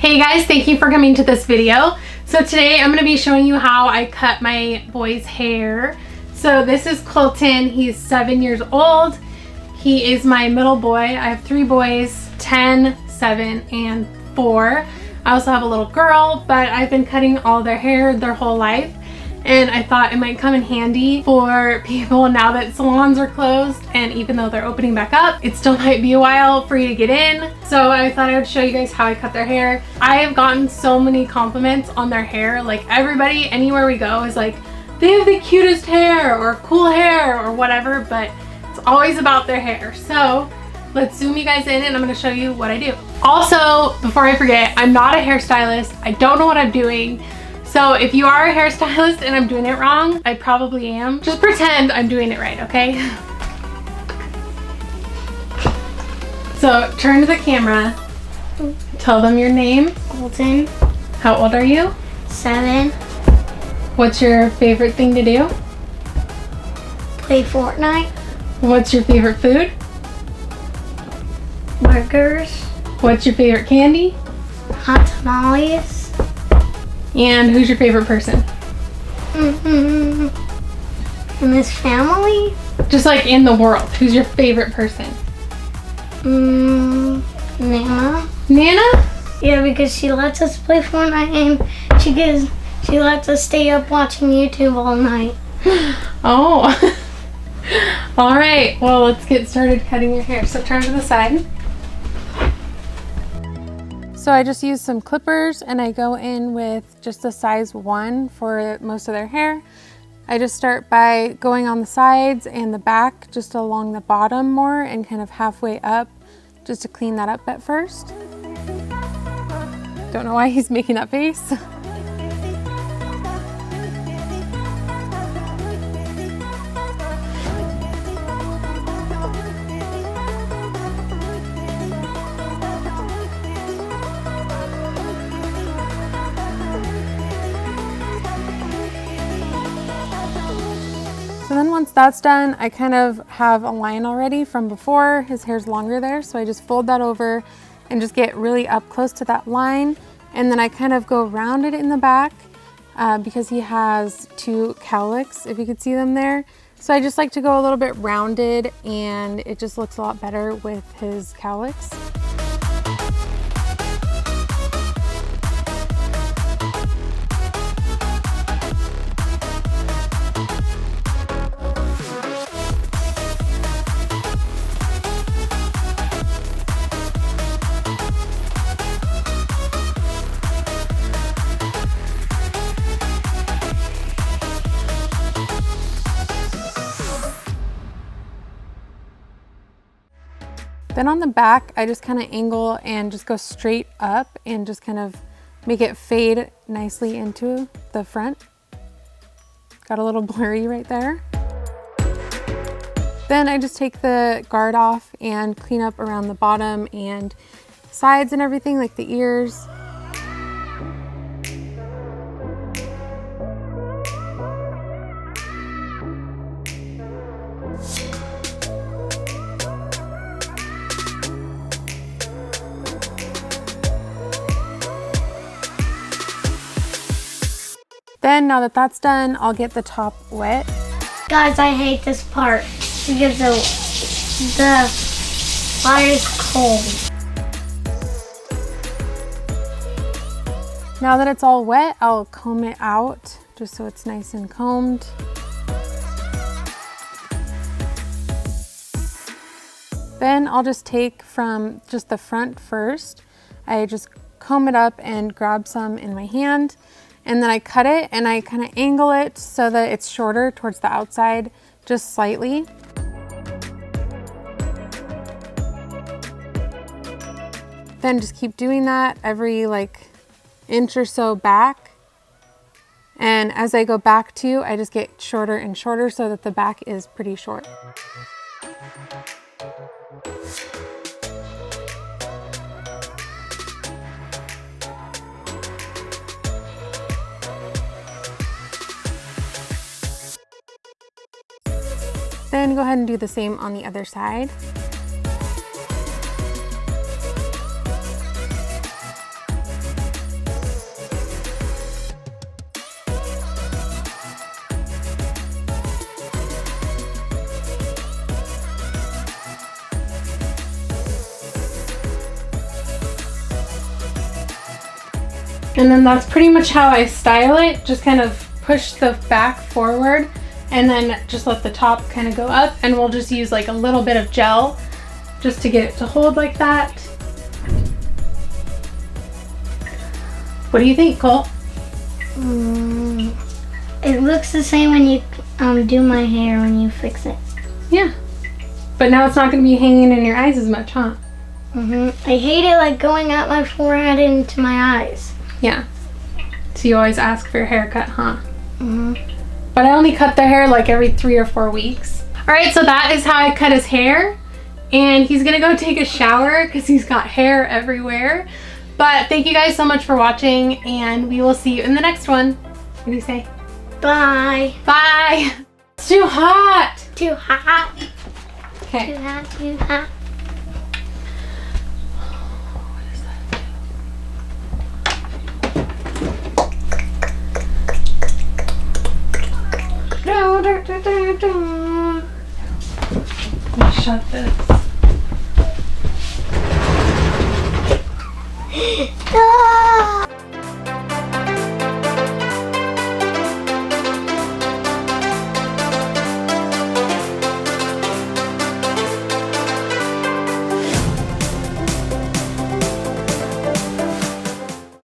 Hey guys, thank you for coming to this video. So today I'm going to be showing you how I cut my boy's hair. So this is Colton. He's 7 years old. He is my middle boy. I have 3 boys, 10, 7, and 4. I also have a little girl, but I've been cutting all their hair their whole life. And I thought it might come in handy for people now that salons are closed, and even though they're opening back up, it still might be a while for you to get in. So I thought I would show you guys how I cut their hair. I have gotten so many compliments on their hair. Like everybody, anywhere we go is like, they have the cutest hair or cool hair or whatever, but it's always about their hair. So let's zoom you guys in and I'm gonna show you what I do. Also, before I forget, I'm not a hairstylist. I don't know what I'm doing. So if you are a hairstylist and I'm doing it wrong, I probably am. Just pretend I'm doing it right, okay? So turn to the camera. Tell them your name. Colton. How old are you? 7. What's your favorite thing to do? Play Fortnite. What's your favorite food? Burgers. What's your favorite candy? Hot tamales. And who's your favorite person? In this family? Just like in the world. Who's your favorite person? Nana. Nana? Yeah, because she lets us play Fortnite and she lets us stay up watching YouTube all night. Oh. All right. Well, let's get started cutting your hair. So turn to the side. So I just use some clippers and I go in with just a size 1 for most of their hair. I just start by going on the sides and the back, just along the bottom more and kind of halfway up, just to clean that up at first. Don't know why he's making that face. So then once that's done, I kind of have a line already from before. His hair's longer there, so I just fold that over and just get really up close to that line. And then I kind of go around it in the back because he has 2 cowlicks, if you could see them there. So I just like to go a little bit rounded and it just looks a lot better with his cowlicks. Then on the back, I just kind of angle and just go straight up and just kind of make it fade nicely into the front. Got a little blurry right there. Then I just take the guard off and clean up around the bottom and sides and everything, like the ears. Then now that that's done, I'll get the top wet. Guys, I hate this part because the fire's cold. Now that it's all wet, I'll comb it out just so it's nice and combed. Then I'll just take from just the front first. I just comb it up and grab some in my hand. And then I cut it and I kind of angle it so that it's shorter towards the outside, just slightly. Then just keep doing that every like inch or so back. And as I go back too, I just get shorter and shorter so that the back is pretty short. Then go ahead and do the same on the other side. And then that's pretty much how I style it. Just kind of push the back forward and then just let the top kind of go up, and we'll just use like a little bit of gel just to get it to hold like that. What do you think, Cole? It looks the same when you do my hair when you fix it. Yeah. But now it's not going to be hanging in your eyes as much, huh? I hate it like going out my forehead and into my eyes. Yeah. So you always ask for your haircut, huh? But I only cut the hair like every 3 or 4 weeks. All right, so that is how I cut his hair. And he's gonna go take a shower because he's got hair everywhere. But thank you guys so much for watching, and we will see you in the next one. What do you say? Bye. Bye. It's too hot. Too hot. Okay. Too hot. Too hot. Shut this.